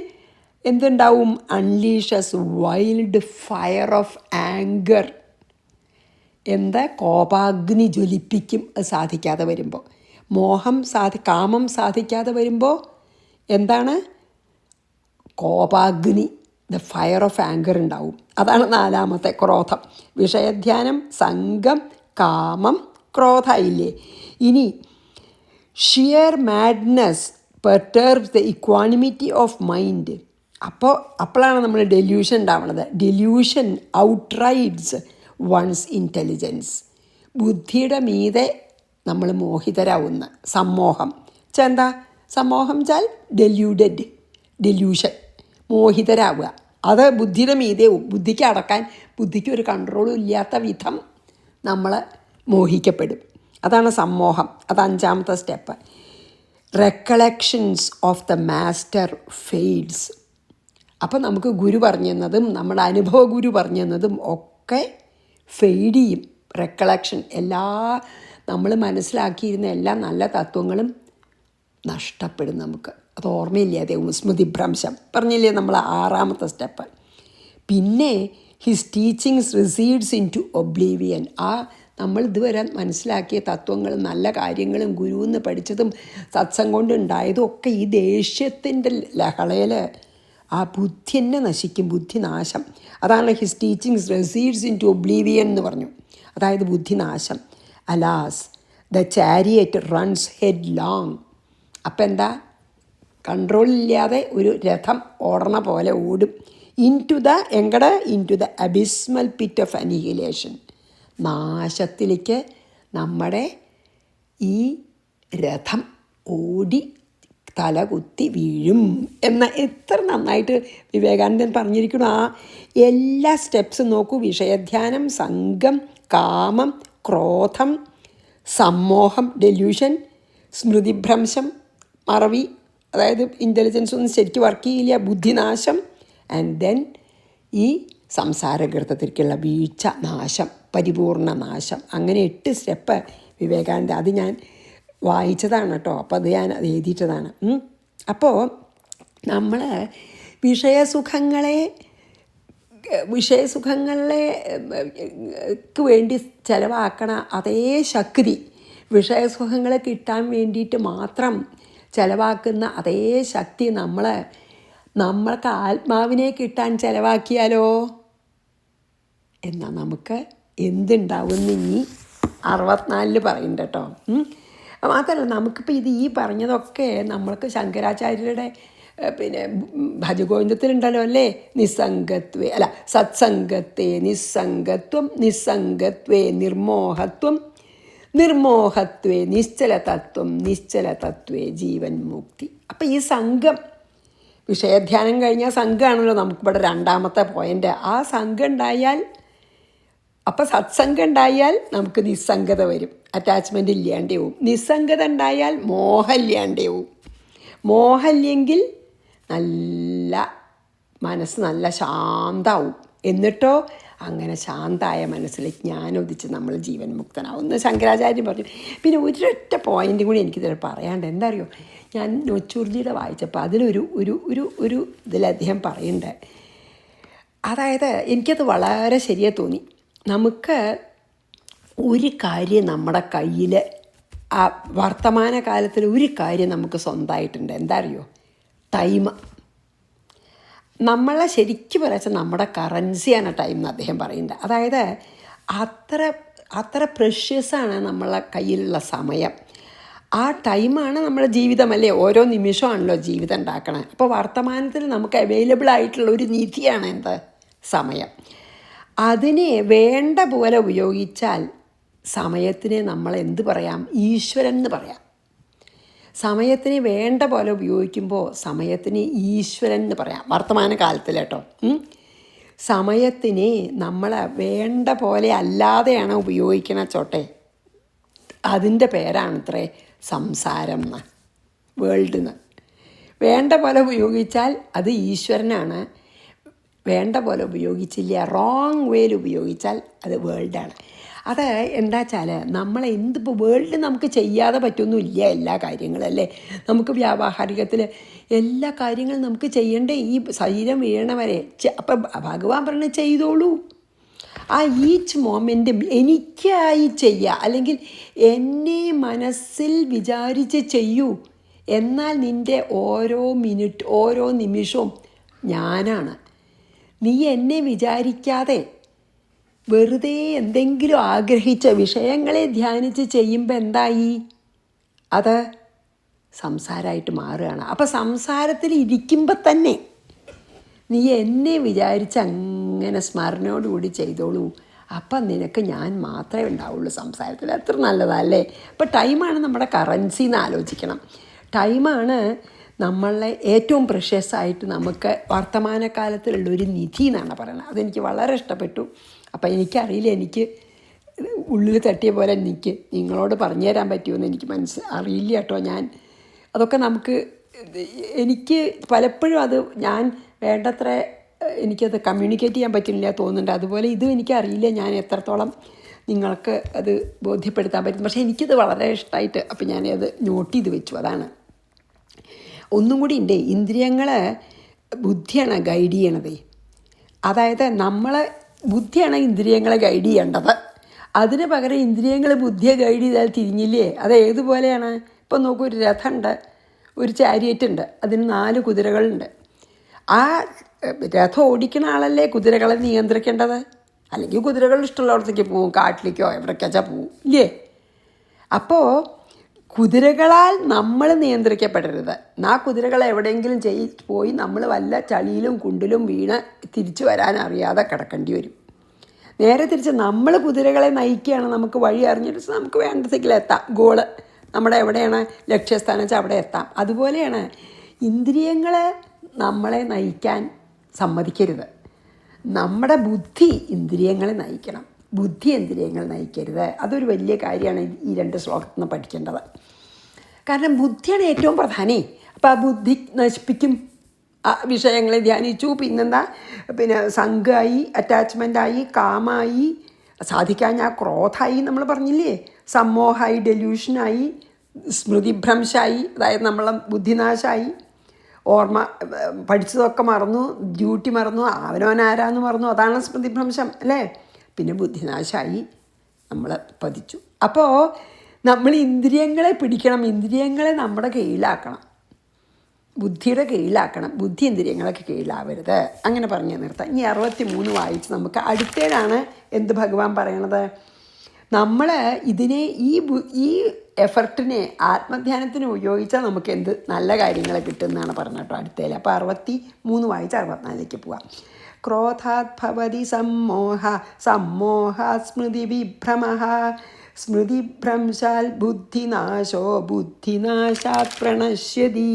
എന്തുണ്ടാവും? Unleashes wild fire of anger. കോപാഗ്നി ജ്വലിപ്പിക്കും അത് സാധിക്കാതെ വരുമ്പോൾ. കാമം സാധിക്കാതെ വരുമ്പോൾ എന്താണ്? കോപാഗ്നി, ദ ഫയർ ഓഫ് ആങ്കർ ഉണ്ടാവും. അതാണ് 4ാമത്തെ ക്രോധം. വിഷയധ്യാനം, സംഘം, കാമം, ക്രോധമായില്ലേ. ഇനി sheer madness perturbs the equanimity of mind. അപ്പോഴാണ് നമ്മൾ ഡെല്യൂഷൻ ഉണ്ടാവുന്നത്. Delusion outrides one's intelligence. ബുദ്ധിയുടെ മീതെ നമ്മൾ മോഹിതരാവുന്ന സമ്മോഹം. എന്താ സമ്മോഹം? ഡെല്യൂഷൻ, മോഹിതരാവുക. അത് ബുദ്ധിയുടെ മീതെയും ബുദ്ധിക്ക് അടക്കാൻ ബുദ്ധിക്ക് ഒരു കൺട്രോളും ഇല്ലാത്ത വിധം നമ്മൾ മോഹിക്കപ്പെടും. അതാണ് സമ്മോഹം. അത് 5ാമത്തെ step. Recollections of the master fades. അപ്പോൾ നമുക്ക് ഗുരു പറഞ്ഞു തന്നതും നമ്മുടെ അനുഭവ ഗുരു പറഞ്ഞു തന്നതും ഒക്കെ ഫെയ്ഡ് ചെയ്യും. റെക്കളക്ഷൻ, നമ്മൾ മനസ്സിലാക്കിയിരുന്ന എല്ലാ നല്ല തത്വങ്ങളും നഷ്ടപ്പെടും നമുക്ക്. അത് ഓർമ്മയില്ലാതെ സ്മൃതിഭ്രംശം പറഞ്ഞില്ലേ നമ്മൾ 6ാമത്തെ സ്റ്റെപ്പ്. പിന്നെ his teachings recedes into ഒബ്ലീവിയൻ. നമ്മൾ ഇതുവരെ മനസ്സിലാക്കിയ തത്വങ്ങളും നല്ല കാര്യങ്ങളും ഗുരുവെന്ന് പഠിച്ചതും സത്സംഗം കൊണ്ട് ഉണ്ടായതും ഒക്കെ ഈ ദേഷ്യത്തിൻ്റെ ലഹളയിൽ ആ ബുദ്ധി തന്നെ നശിക്കും, ബുദ്ധിനാശം. അതാണ് his teachings recedes into oblivion എന്ന് പറഞ്ഞു. അതായത് ബുദ്ധിനാശം. Alas the chariot runs headlong. അപ്പം എന്താ? കൺട്രോളില്ലാതെ ഒരു രഥം ഓടണ പോലെ ഓടും. Into the abysmal pit of annihilation. നാശത്തിലേക്ക് നമ്മുടെ ഈ രഥം ഓടി തലകുത്തി വീഴും എന്ന എത്ര നന്നായിട്ട് വിവേകാനന്ദൻ പറഞ്ഞിരിക്കുന്നു. ആ എല്ലാ സ്റ്റെപ്സും നോക്കൂ. വിഷയധ്യാനം, സംഘം, കാമം, ക്രോധം, സമ്മോഹം, ഡെല്യൂഷൻ, സ്മൃതിഭ്രംശം, മറവി, അതായത് ഇൻ്റലിജൻസ് ഒന്നും ശരിക്കും വർക്ക് ചെയ്യില്ല, ബുദ്ധിനാശം, ആൻഡ് ദെൻ ഈ സംസാരഗർത്തത്തിലേക്കുള്ള വീഴ്ച, നാശം, പരിപൂർണ നാശം. അങ്ങനെ 8 സ്റ്റെപ്പ് വിവേകാനന്ദ. അത് ഞാൻ വായിച്ചതാണ് കേട്ടോ. അപ്പോൾ അത് ഞാൻ എഴുതിയിട്ടതാണ്. അപ്പോൾ നമ്മൾ വിഷയസുഖങ്ങൾക്ക് വേണ്ടി ചിലവാക്കണ അതേ ശക്തി, വിഷയസുഖങ്ങളെ കിട്ടാൻ വേണ്ടിയിട്ട് മാത്രം ചിലവാക്കുന്ന അതേ ശക്തി നമ്മൾക്ക് ആത്മാവിനെ കിട്ടാൻ ചിലവാക്കിയാലോ? എന്നാൽ നമുക്ക് എന്തുണ്ടാവുമെന്ന് ഇനി 64 പറയുന്നുണ്ട് കേട്ടോ. മാത്രമല്ല നമുക്കിപ്പോൾ ഈ പറഞ്ഞതൊക്കെ നമ്മൾക്ക് ശങ്കരാചാര്യരുടെ പിന്നെ ഭജഗോവിന്ദത്തിലുണ്ടല്ലോ അല്ലേ, നിസ്സംഗത്വേ അല്ല സത്സംഗത്തെ നിസ്സംഗത്വം നിസ്സംഗത്വേ നിർമോഹത്വം നിർമോഹത്വേ നിശ്ചലതത്വം നിശ്ചലതത്വേ ജീവൻ മുക്തി. അപ്പം ഈ സംഘം വിഷയധ്യാനം കഴിഞ്ഞാൽ സംഘമാണല്ലോ നമുക്കിവിടെ രണ്ടാമത്തെ പോയിൻ്റ്. ആ സംഘം ഉണ്ടായാൽ, അപ്പം സത്സംഗം ഉണ്ടായാൽ നമുക്ക് നിസ്സംഗത വരും, അറ്റാച്ച്മെൻ്റ് ഇല്ലാണ്ടേ പോവും. നിസ്സംഗത ഉണ്ടായാൽ മോഹം ഇല്ലാണ്ടേ പോവും. മോഹമില്ലെങ്കിൽ നല്ല മനസ്സ് നല്ല ശാന്തമാവും. എന്നിട്ടോ അങ്ങനെ ശാന്തമായ മനസ്സിൽ ജ്ഞാനം ഉദിച്ച് നമ്മൾ ജീവൻ മുക്തനാവും എന്ന് ശങ്കരാചാര്യം പറഞ്ഞു. പിന്നെ ഒരൊറ്റ പോയിൻ്റും കൂടി എനിക്കിതിൽ പറയാണ്ട്. എന്താ അറിയോ, ഞാൻ നൊച്ചൂർജിയുടെ വായിച്ചപ്പോൾ അതിലൊരു ഒരു ഒരു ഒരു ഇതിൽ അദ്ദേഹം പറയുന്നുണ്ട്. അതായത് എനിക്കത് വളരെ ശരിയായി തോന്നി. നമുക്ക് ഒരു കാര്യം നമ്മുടെ കയ്യിൽ, ആ വർത്തമാന കാലത്തിൽ ഒരു കാര്യം നമുക്ക് സ്വന്തമായിട്ടുണ്ട്. എന്താ അറിയോ, ടൈം. നമ്മളെ ശരിക്കും പറയാച്ചാൽ നമ്മുടെ കറൻസിയാണ് ടൈം എന്ന് അദ്ദേഹം പറയുന്നുണ്ട്. അതായത് അത്ര പ്രഷ്യസാണ് നമ്മളെ കയ്യിലുള്ള സമയം. ആ ടൈമാണ് നമ്മുടെ ജീവിതമല്ലേ, ഓരോ നിമിഷമാണല്ലോ ജീവിതം ഉണ്ടാക്കണത്. അപ്പോൾ വർത്തമാനത്തിൽ നമുക്ക് അവൈലബിൾ ആയിട്ടുള്ള ഒരു നിധിയാണ് എന്ത്, സമയം. അതിനെ വേണ്ട പോലെ ഉപയോഗിച്ചാൽ സമയത്തിനെ നമ്മൾ എന്ത് പറയാം, ഈശ്വരൻ എന്ന് പറയാം. സമയത്തിന് വേണ്ട പോലെ ഉപയോഗിക്കുമ്പോൾ സമയത്തിന് ഈശ്വരൻ എന്ന് പറയാം വർത്തമാന കാലത്തിൽ കേട്ടോ. സമയത്തിന് നമ്മൾ വേണ്ട പോലെ അല്ലാതെയാണ് ഉപയോഗിക്കണ ചോട്ടെ, അതിൻ്റെ പേരാണ് ഇത്രേ സംസാരം എന്ന്, വേൾഡ് എന്ന്. വേണ്ട പോലെ ഉപയോഗിച്ചാൽ അത് ഈശ്വരനാണ്, വേണ്ട പോലെ ഉപയോഗിച്ചില്ല, റോങ് വേയിൽ ഉപയോഗിച്ചാൽ അത് വേൾഡാണ്. അത് എന്താ വെച്ചാൽ നമ്മളെന്തിപ്പോൾ വേൾഡ് നമുക്ക് ചെയ്യാതെ പറ്റൊന്നുമില്ല എല്ലാ കാര്യങ്ങളും അല്ലേ. നമുക്ക് വ്യാവഹാരികത്തിൽ എല്ലാ കാര്യങ്ങളും നമുക്ക് ചെയ്യേണ്ടേ, ഈ ശരീരം വീഴണവരെ. അപ്പം ഭഗവാൻ പറഞ്ഞ് ചെയ്തോളൂ. ആ ഈച്ച് മൊമെൻറ്റും എനിക്കായി ചെയ്യുക, അല്ലെങ്കിൽ എന്നെ മനസ്സിൽ വിചാരിച്ച് ചെയ്യൂ. എന്നാൽ നിൻ്റെ ഓരോ മിനിറ്റ് ഓരോ നിമിഷവും ഞാനാണ്. നീ എന്നെ വിചാരിക്കാതെ വെറുതെ എന്തെങ്കിലും ആഗ്രഹിച്ച വിഷയങ്ങളെ ധ്യാനിച്ച് ചെയ്യുമ്പോൾ എന്തായി, അത് സംസാരമായിട്ട് മാറുകയാണ്. അപ്പോൾ സംസാരത്തിൽ ഇരിക്കുമ്പോൾ തന്നെ നീ എന്നെ വിചാരിച്ച് അങ്ങനെ സ്മരണയോടുകൂടി ചെയ്തോളൂ. അപ്പം നിനക്ക് ഞാൻ മാത്രമേ ഉണ്ടാവുള്ളൂ സംസാരത്തിൽ. എത്ര നല്ലതല്ലേ. അപ്പോൾ ടൈമാണ് നമ്മുടെ കറൻസി എന്ന് ആലോചിക്കണം. ടൈമാണ് നമ്മളെ ഏറ്റവും പ്രഷ്യസായിട്ട് നമുക്ക് വർത്തമാനകാലത്തിലുള്ളൊരു നിധി എന്നാണ് പറയുന്നത്. അതെനിക്ക് വളരെ ഇഷ്ടപ്പെട്ടു. അപ്പം എനിക്കറിയില്ല, എനിക്ക് ഉള്ളിൽ തട്ടിയ പോലെ നിങ്ങളോട് പറഞ്ഞു തരാൻ പറ്റുമെന്ന് എനിക്ക് അറിയില്ല കേട്ടോ. അതൊക്കെ എനിക്ക് പലപ്പോഴും അത് ഞാൻ വേണ്ടത്ര എനിക്കത് കമ്മ്യൂണിക്കേറ്റ് ചെയ്യാൻ പറ്റുന്നില്ല തോന്നുന്നുണ്ട്. അതുപോലെ ഇതും എനിക്കറിയില്ല ഞാൻ എത്രത്തോളം നിങ്ങൾക്ക് അത് ബോധ്യപ്പെടുത്താൻ പറ്റും. പക്ഷേ എനിക്കിത് വളരെ ഇഷ്ടമായിട്ട് അപ്പം ഞാനത് നോട്ട് ചെയ്ത് വെച്ചു. അതാണ് ഒന്നും കൂടി ഉണ്ട്. ഇന്ദ്രിയങ്ങളെ ബുദ്ധിയാണ് ഗൈഡ് ചെയ്യണത്. അതായത് ബുദ്ധിയാണ് ഇന്ദ്രിയങ്ങളെ ഗൈഡ് ചെയ്യേണ്ടത്. അതിന് പകരം ഇന്ദ്രിയങ്ങൾ ബുദ്ധിയെ ഗൈഡ് ചെയ്താൽ തിരിഞ്ഞില്ലേ. അത് ഏതുപോലെയാണ്, ഇപ്പം നോക്കൂ, ഒരു രഥമുണ്ട്, ഒരു ചാരിയറ്റ് ഉണ്ട്, അതിന് 4 കുതിരകളുണ്ട്. ആ രഥം ഓടിക്കുന്ന ആളല്ലേ കുതിരകളെ നിയന്ത്രിക്കേണ്ടത്. അല്ലെങ്കിൽ കുതിരകൾ ഇഷ്ടമുള്ളടത്തേക്ക് പോവും, കാട്ടിലേക്കോ എവിടേക്കാച്ചാൽ പോവും ഇല്ലേ. അപ്പോൾ കുതിരകളാൽ നമ്മൾ നിയന്ത്രിക്കപ്പെടരുത്. ആ കുതിരകൾ എവിടെയെങ്കിലും പോയി നമ്മൾ വല്ല ചളിയിലും കുണ്ടിലും വീണ് തിരിച്ചു വരാൻ അറിയാതെ കിടക്കേണ്ടി വരും. നേരെ തിരിച്ച് നമ്മൾ കുതിരകളെ നയിക്കുകയാണ്, നമുക്ക് വഴി അറിഞ്ഞിട്ട് നമുക്ക് വേണ്ടതെങ്കിൽ എത്താം. ഗോള് നമ്മുടെ എവിടെയാണ് ലക്ഷ്യസ്ഥാനം വെച്ചാൽ അവിടെ എത്താം. അതുപോലെയാണ് ഇന്ദ്രിയങ്ങളെ നമ്മളെ നയിക്കാൻ സമ്മതിക്കരുത്. നമ്മുടെ ബുദ്ധി ഇന്ദ്രിയങ്ങളെ നയിക്കണം, ബുദ്ധി ഇന്ദ്രിയങ്ങൾ നയിക്കരുത്. അതൊരു വലിയ കാര്യമാണ് ഈ 2 ശ്ലോകത്തിൽ നിന്ന് പഠിക്കേണ്ടത്. കാരണം ബുദ്ധിയാണ് ഏറ്റവും പ്രധാനം. അപ്പോൾ ആ ബുദ്ധി നശിപ്പിക്കും. വിഷയങ്ങളെ ധ്യാനിച്ചു, പിന്നെന്താ, സംഘമായി, അറ്റാച്ച്മെൻറ്റായി, കാമായി, സാധിക്കാൻ ക്രോധായി, നമ്മൾ പറഞ്ഞില്ലേ, സമ്മോഹമായി, ഡെല്യൂഷനായി, സ്മൃതിഭ്രംശമായി, അതായത് നമ്മളെ ബുദ്ധിനാശമായി, ഓർമ്മ പഠിച്ചതൊക്കെ മറന്നു, ഡ്യൂട്ടി മറന്നു, അവനവനാരാന്ന് മറന്നു, അതാണ് സ്മൃതിഭ്രംശം അല്ലേ. പിന്നെ ബുദ്ധിനാശമായി നമ്മൾ പതിച്ചു. അപ്പോൾ നമ്മൾ ഇന്ദ്രിയങ്ങളെ പിടിക്കണം, ഇന്ദ്രിയങ്ങളെ നമ്മുടെ കീഴിലാക്കണം, ബുദ്ധിയുടെ കീഴിലാക്കണം. ബുദ്ധി ഇന്ദ്രിയങ്ങളൊക്കെ കീഴിലാവരുത്. അങ്ങനെ പറഞ്ഞു നിർത്താം. ഇനി 63 വായിച്ച് നമുക്ക് അടുത്തേടാണ് എന്ത് ഭഗവാൻ പറയണത്. നമ്മൾ ഇതിനെ ഈ എഫർട്ടിനെ ആത്മധ്യാനത്തിന് ഉപയോഗിച്ചാൽ നമുക്ക് എന്ത് നല്ല കാര്യങ്ങൾ കിട്ടുമെന്നാണ് പറഞ്ഞത് കേട്ടോ അടുത്തതിൽ. അപ്പോൾ 63 വായിച്ച് 64ലേക്ക് പോവാം. ക്രോധാത് ഭവതി സമ്മോഹാത് സ്മൃതി വിഭ്രമഃ സ്മൃതിഭ്രംശാൽ ബുദ്ധിനാശോ ബുദ്ധിനാശാത് പ്രണശ്യതി.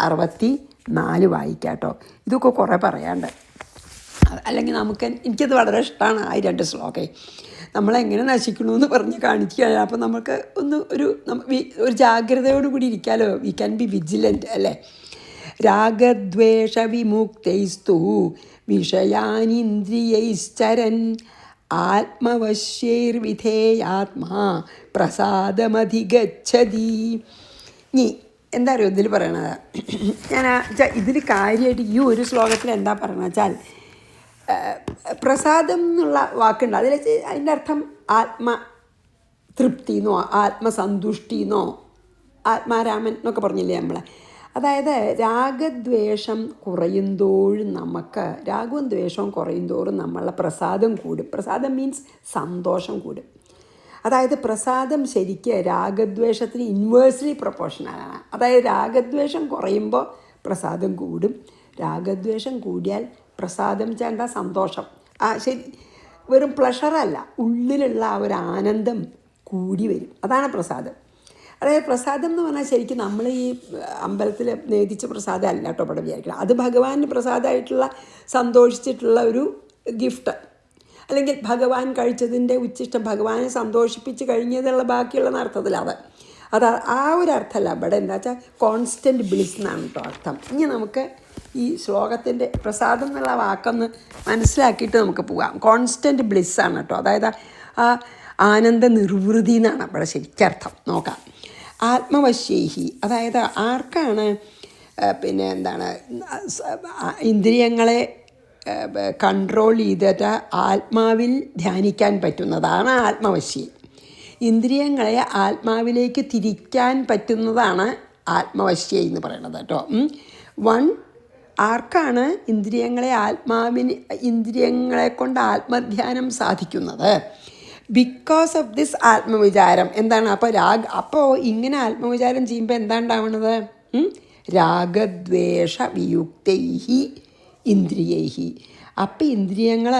64 വായിക്കാട്ടോ. ഇതൊക്കെ കുറേ പറയാണ്ട്, അല്ലെങ്കിൽ എനിക്കത് വളരെ ഇഷ്ടമാണ് ആ 2 ശ്ലോകേ. നമ്മളെങ്ങനെ നശിക്കണമെന്ന് പറഞ്ഞ് കാണിക്കുകയാണ്. അപ്പോൾ നമുക്ക് ഒരു ജാഗ്രതയോട് കൂടി ഇരിക്കാമല്ലോ. വി ക്യാൻ ബി വിജിലൻറ്റ് അല്ലേ. രാഗദ്വേഷ വിമുക്തൈസ്തു വിഷയാനിന്ദ്രിയൈശ്ചരൻ ആത്മവശ്യൈർവിധേയാത്മാ പ്രസാദമധിഗച്ഛതി. ഇനി എന്താ അറിയോ ഇതിൽ പറയണത്? ഇതിൽ കാര്യമായിട്ട് ഈ ഒരു ശ്ലോകത്തിൽ എന്താ പറയണത് വെച്ചാൽ, പ്രസാദം എന്നുള്ള വാക്കുണ്ട്. അതിൻ്റെ അർത്ഥം ആത്മതൃപ്തിന്നോ ആത്മസന്തുഷ്ടിന്നോ ആത്മാരാമൻ എന്നൊക്കെ പറഞ്ഞില്ലേ നമ്മൾ. അതായത് രാഗദ്വേഷം കുറയുന്തോറും രാഗവും ദ്വേഷവും കുറയുന്തോറും നമ്മളുടെ പ്രസാദം കൂടും. പ്രസാദം മീൻസ് സന്തോഷം കൂടും. അതായത് പ്രസാദം ശരിക്ക് രാഗദ്വേഷത്തിന് ഇൻവേഴ്സ്ലി പ്രൊപ്പോർഷണലാണ്. അതായത് രാഗദ്വേഷം കുറയുമ്പോൾ പ്രസാദം കൂടും, രാഗദ്വേഷം കൂടിയാൽ പ്രസാദം ചേണ്ട സന്തോഷം ശരി വെറും പ്ലഷറല്ല, ഉള്ളിലുള്ള ആ ഒരു ആനന്ദം കൂടി വരും. അതാണ് പ്രസാദം. അതായത് പ്രസാദം എന്ന് പറഞ്ഞാൽ ശരിക്കും നമ്മൾ ഈ അമ്പലത്തിൽ നേദിച്ച പ്രസാദം അല്ല കേട്ടോ ഇവിടെ വിചാരിക്കണം. അത് ഭഗവാന് പ്രസാദമായിട്ടുള്ള സന്തോഷിച്ചിട്ടുള്ള ഒരു ഗിഫ്റ്റ്, അല്ലെങ്കിൽ ഭഗവാൻ കഴിച്ചതിൻ്റെ ഉച്ചിഷ്ടം ഭഗവാനെ സന്തോഷിപ്പിച്ച് കഴിഞ്ഞതുള്ള ബാക്കിയുള്ള അർത്ഥത്തിലാണ്. അത് ആ ഒരു അർത്ഥമല്ല ഇവിടെ. എന്താ വെച്ചാൽ കോൺസ്റ്റൻറ്റ് ബ്ലിസ് എന്നാണ് കേട്ടോ അർത്ഥം. ഇനി നമുക്ക് ഈ ശ്ലോകത്തിൻ്റെ പ്രസാദം എന്നുള്ള വാക്കൊന്ന് മനസ്സിലാക്കിയിട്ട് നമുക്ക് പോകാം. കോൺസ്റ്റൻറ്റ് ബ്ലിസ്സാണ് കേട്ടോ. അതായത് ആ ആനന്ദ നിർവൃതി എന്നാണ് ഇവിടെ ശരിക്കർത്ഥം. നോക്കാം. ആത്മവശ്യേഹി, അതായത് ആർക്കാണ് ഇന്ദ്രിയങ്ങളെ കൺട്രോൾ ചെയ്തിട്ട് ആത്മാവിൽ ധ്യാനിക്കാൻ പറ്റുന്നതാണ് ആത്മവശ്യം. ഇന്ദ്രിയങ്ങളെ ആത്മാവിലേക്ക് തിരിക്കാൻ പറ്റുന്നതാണ് ആത്മവശ്യം എന്ന് പറയുന്നത് കേട്ടോ. ആർക്കാണ് ഇന്ദ്രിയങ്ങളെ കൊണ്ട് ആത്മധ്യാനം സാധിക്കുന്നത്? ബിക്കോസ് ഓഫ് ദിസ് ആത്മവിചാരം. എന്താണ് അപ്പോൾ ഇങ്ങനെ ആത്മവിചാരം ചെയ്യുമ്പോൾ എന്താ ഉണ്ടാവുന്നത്? രാഗദ്വേഷ വിയുക്തൈഹി ഇന്ദ്രിയൈഹി. അപ്പം ഇന്ദ്രിയങ്ങൾ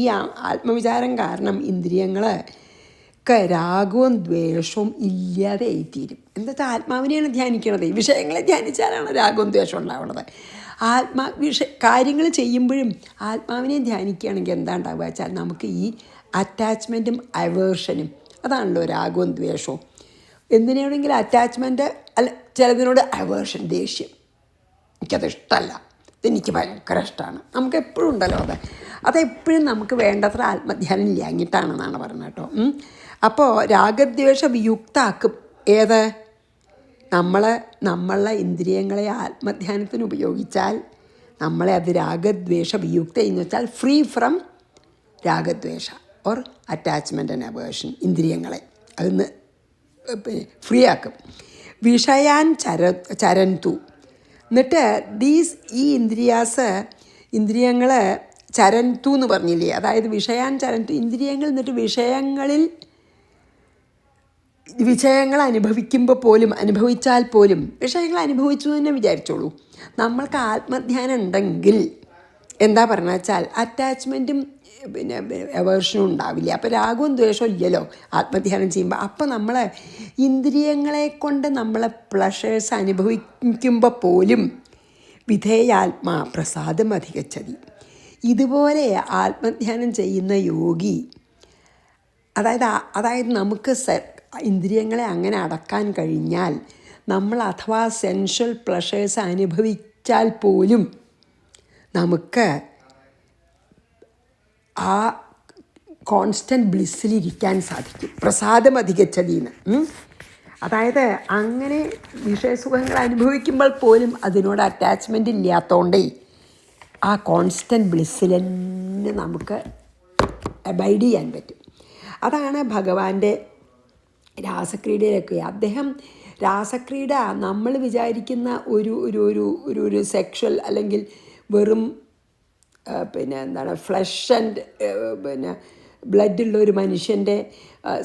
ഈ ആത്മവിചാരം കാരണം ഇന്ദ്രിയങ്ങളൊക്കെ രാഗവും ദ്വേഷവും ഇല്ലാതെ ആയിത്തീരും. എന്താ വെച്ചാൽ ആത്മാവിനെയാണ് ധ്യാനിക്കണത്. വിഷയങ്ങളെ ധ്യാനിച്ചാലാണ് രാഗവും ദ്വേഷവും ഉണ്ടാവുന്നത്. കാര്യങ്ങൾ ചെയ്യുമ്പോഴും ആത്മാവിനെ ധ്യാനിക്കുകയാണെങ്കിൽ എന്താ ഉണ്ടാവുക വെച്ചാൽ നമുക്ക് ഈ അറ്റാച്ച്മെൻറ്റും അവേർഷനും, അതാണല്ലോ രാഗവും ദ്വേഷവും. എന്തിനാണെങ്കിലും അറ്റാച്ച്മെൻറ്റ് അല്ല, ചിലതിനോട് അവേർഷൻ, ദേഷ്യം, എനിക്കത് ഇഷ്ടമല്ല, ഇതെനിക്ക് ഭയങ്കര ഇഷ്ടമാണ്. നമുക്ക് എപ്പോഴും ഉണ്ടല്ലോ അതെപ്പോഴും നമുക്ക് വേണ്ടത്ര ആത്മധ്യാനം ഇല്ലാഞ്ഞിട്ടാണെന്നാണ് പറയുന്നത് കേട്ടോ. അപ്പോൾ രാഗദ്വേഷ വിയുക്താക്കും ഏത്? നമ്മളെ ഇന്ദ്രിയങ്ങളെ ആത്മധ്യാനത്തിന് ഉപയോഗിച്ചാൽ നമ്മളെ അത് രാഗദ്വേഷ വിയുക്ത എന്ന് വെച്ചാൽ ഫ്രീ ഫ്രം രാഗദ്വേഷ ഓർ അറ്റാച്ച്മെൻ്റ് ആൻഡ് അവേർഷൻ. ഇന്ദ്രിയങ്ങളെ അതിന്ന് ഫ്രീ ആക്കും. വിഷയാൻ ചരന്തു. എന്നിട്ട് ഈ ഇന്ദ്രിയങ്ങൾ ചരന്തു എന്ന് പറഞ്ഞില്ലേ, അതായത് വിഷയാൻ ചരന്തു, ഇന്ദ്രിയങ്ങൾ എന്നിട്ട് വിഷയങ്ങൾ അനുഭവിച്ചാൽ പോലും വിഷയങ്ങൾ അനുഭവിച്ചു തന്നെ വിചാരിച്ചോളൂ. നമ്മൾക്ക് ആത്മധ്യാനം ഉണ്ടെങ്കിൽ എന്താ പറഞ്ഞ വെച്ചാൽ അറ്റാച്ച്മെൻറ്റും അവേർഷനും ഉണ്ടാവില്ല. അപ്പോൾ രാഗവും ദ്വേഷവും ഇല്ലല്ലോ ആത്മധ്യാനം ചെയ്യുമ്പോൾ. അപ്പോൾ നമ്മൾ ഇന്ദ്രിയങ്ങളെ കൊണ്ട് നമ്മളെ പ്ലഷേഴ്സ് അനുഭവിക്കുമ്പോൾ പോലും വിധേയാത്മാ പ്രസാദം അധികച്ചതി. ഇതുപോലെ ആത്മധ്യാനം ചെയ്യുന്ന യോഗി, അതായത് നമുക്ക് ഇന്ദ്രിയങ്ങളെ അങ്ങനെ അടക്കാൻ കഴിഞ്ഞാൽ നമ്മൾ അഥവാ സെൻഷ്വൽ പ്ലഷേഴ്സ് അനുഭവിച്ചാൽ പോലും നമുക്ക് ആ കോൺസ്റ്റൻറ്റ് ബ്ലിസ്സിലിരിക്കാൻ സാധിക്കും. പ്രസാദം അധികച്ചതിന്ന്. അതായത് അങ്ങനെ വിഷയസുഖങ്ങൾ അനുഭവിക്കുമ്പോൾ പോലും അതിനോട് അറ്റാച്ച്മെൻ്റ് ഇല്ലാത്തതുകൊണ്ടേ ആ കോൺസ്റ്റൻറ്റ് ബ്ലിസ്സിൽ തന്നെ നമുക്ക് അബൈഡ് ചെയ്യാൻ പറ്റും. അതാണ് ഭഗവാന്റെ രാസക്രീഡയിലൊക്കെ. അദ്ദേഹം രാസക്രീഡ നമ്മൾ വിചാരിക്കുന്ന ഒരു സെക്ഷൽ അല്ലെങ്കിൽ വെറും ഫ്ലഷ് ആൻഡ് ബ്ലഡുള്ള ഒരു മനുഷ്യൻ്റെ